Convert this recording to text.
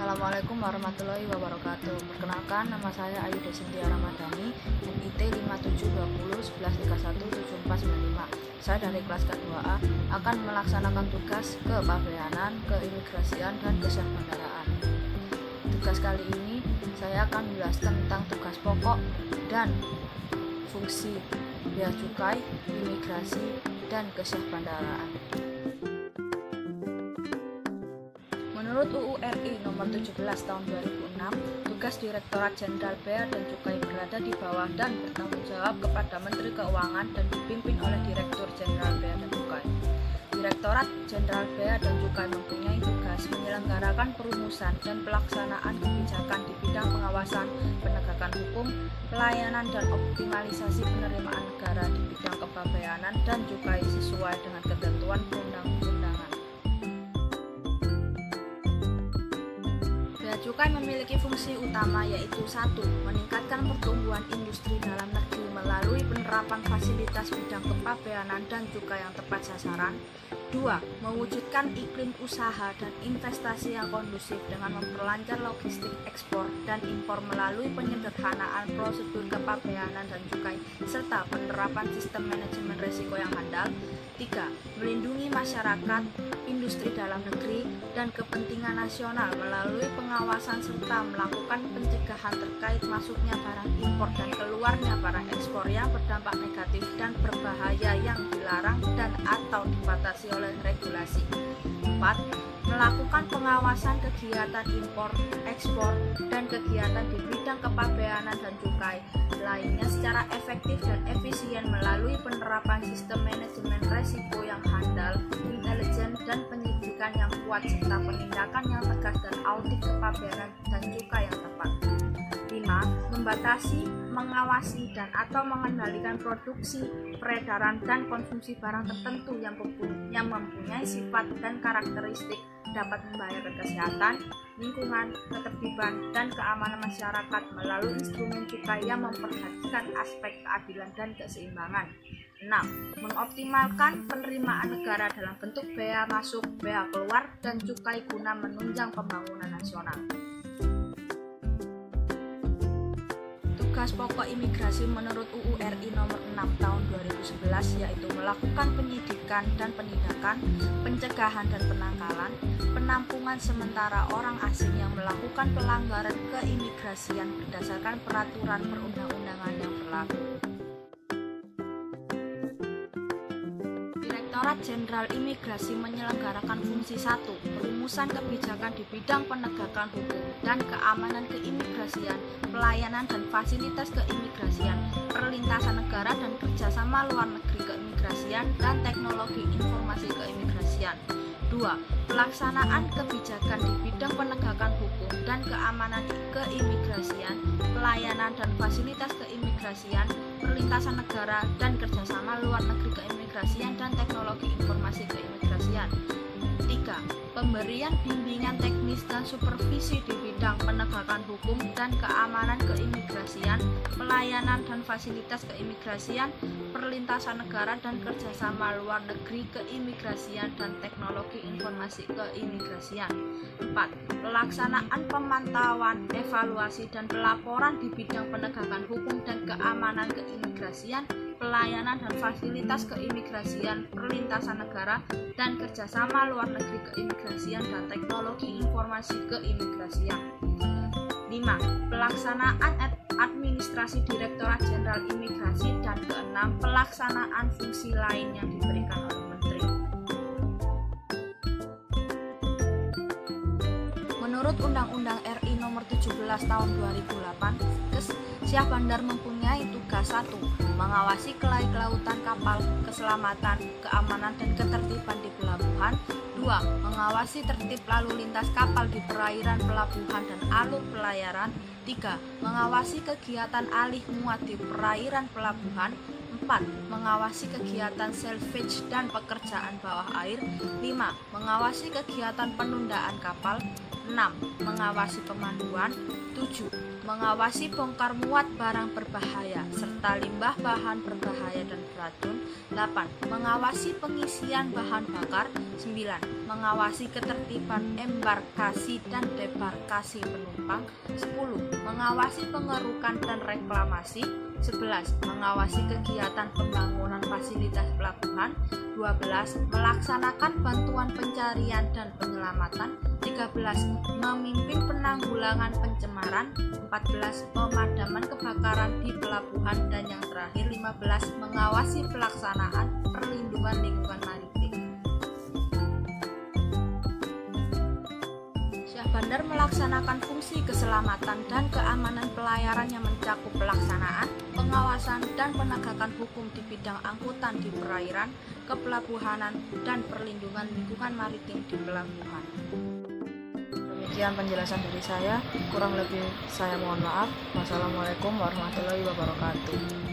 Assalamualaikum warahmatullahi wabarakatuh. Perkenalkan, nama saya Ayu Desintia Ramadhani, NIT 572011317495. Saya dari kelas K2A akan melaksanakan tugas kepabeanan, keimigrasian, dan kesyahbandaraan. Tugas kali ini saya akan menjelaskan tentang tugas pokok dan fungsi bea cukai, imigrasi, dan kesyahbandaraan. Menurut UU RI Nomor 17 Tahun 2006, tugas Direktorat Jenderal Bea dan Cukai berada di bawah dan bertanggung jawab kepada Menteri Keuangan dan dipimpin oleh Direktur Jenderal Bea dan Cukai. Direktorat Jenderal Bea dan Cukai mempunyai tugas menyelenggarakan perumusan dan pelaksanaan kebijakan di bidang pengawasan, penegakan hukum, pelayanan dan optimalisasi penerimaan negara di bidang kepabeanan dan cukai sesuai dengan ketentuan perundang-undangan. Bea cukai memiliki fungsi utama yaitu 1. Meningkatkan pertumbuhan industri dalam negeri melalui penerapan fasilitas bidang kepabeanan dan cukai yang tepat sasaran. 2. Mewujudkan iklim usaha dan investasi yang kondusif dengan memperlancar logistik ekspor dan impor melalui penyederhanaan prosedur kepabeanan dan cukai serta penerapan sistem manajemen risiko yang handal. 3. Melindungi masyarakat, industri dalam negeri, dan kepentingan nasional melalui pengawasan serta melakukan pencegahan terkait masuknya barang impor dan keluarnya barang ekspor yang berdampak negatif dan berbahaya yang dilarang dan atau dibatasi oleh regulasi. 4. Melakukan pengawasan kegiatan impor, ekspor, dan kegiatan di bidang kepabeanan dan cukai lainnya secara efektif dan efisien melalui penerapan sistem manajemen risiko yang handal, intelijen, dan penyidikan yang kuat serta penindakan yang tegas dan audit kepabeanan dan cukai yang tepat. 5. Membatasi, mengawasi, dan atau mengendalikan produksi, peredaran, dan konsumsi barang tertentu yang mempunyai sifat dan karakteristik dapat membahayakan kesehatan, lingkungan, ketertiban, dan keamanan masyarakat melalui instrumen cukai yang memperhatikan aspek keadilan dan keseimbangan. 6. Mengoptimalkan penerimaan negara dalam bentuk bea masuk, bea keluar, dan cukai guna menunjang pembangunan nasional. Tugas pokok imigrasi menurut UU RI Nomor 6 Tahun 2011 yaitu melakukan penyidikan dan penindakan, pencegahan dan penangkalan, penampungan sementara orang asing yang melakukan pelanggaran keimigrasian berdasarkan peraturan perundang-undangan yang berlaku. Direktorat Jenderal Imigrasi menyelenggarakan fungsi 1. Perumusan kebijakan di bidang penegakan hukum dan keamanan keimigrasian, pelayanan dan fasilitas keimigrasian, perlintasan negara dan kerjasama luar negeri keimigrasian, dan teknologi informasi keimigrasian. 2. Pelaksanaan kebijakan di bidang penegakan hukum dan keamanan keimigrasian, pelayanan dan fasilitas keimigrasian, perlintasan negara dan kerjasama luar negeri keimigrasian, dan teknologi informasi keimigrasian. 3. Pemberian bimbingan teknis dan supervisi di bidang penegakan hukum dan keamanan keimigrasian, pelayanan dan fasilitas keimigrasian, perlintasan negara dan kerjasama luar negeri keimigrasian, dan teknologi informasi keimigrasian. 4. Pelaksanaan pemantauan, evaluasi, dan pelaporan di bidang penegakan hukum dan keamanan keimigrasian, pelayanan dan fasilitas keimigrasian, perlintasan negara, dan kerjasama luar negeri keimigrasian, dan teknologi informasi keimigrasian. 5. Pelaksanaan administrasi Direktorat Jenderal Imigrasi, dan 6. Pelaksanaan fungsi lain yang diberikan oleh Menteri. Menurut Undang-Undang RI Nomor 17 Tahun 2008, Syahbandar mempunyai tugas 1. Mengawasi kelautan kapal, keselamatan, keamanan, dan ketertiban di pelabuhan. 2. Mengawasi tertib lalu lintas kapal di perairan, pelabuhan, dan alur pelayaran. 3. Mengawasi kegiatan alih muat di perairan pelabuhan. 4. 4. Mengawasi kegiatan salvage dan pekerjaan bawah air. 5. Mengawasi kegiatan penundaan kapal. 6. Mengawasi pemanduan. 7. Mengawasi bongkar muat barang berbahaya serta limbah bahan berbahaya dan beracun. 8. Mengawasi pengisian bahan bakar. 9. Mengawasi ketertiban embarkasi dan debarkasi penumpang. 10. Mengawasi pengerukan dan reklamasi. 11. Mengawasi kegiatan pembangunan fasilitas pelabuhan. 12. Melaksanakan bantuan pencarian dan penyelamatan. 13. Memimpin penanggulangan pencemaran. 14. Pemadaman kebakaran di pelabuhan. Dan yang terakhir 15. Mengawasi pelaksanaan perlindungan lingkungan maritim. Syah Bandar melaksanakan fungsi keselamatan dan keamanan pelayaran yang mencakup pelaksanaan, pengawasan, dan penegakan hukum di bidang angkutan di perairan, kepelabuhanan, dan perlindungan lingkungan maritim di pelabuhan. Demikian penjelasan dari saya, kurang lebih saya mohon maaf. Wassalamualaikum warahmatullahi wabarakatuh.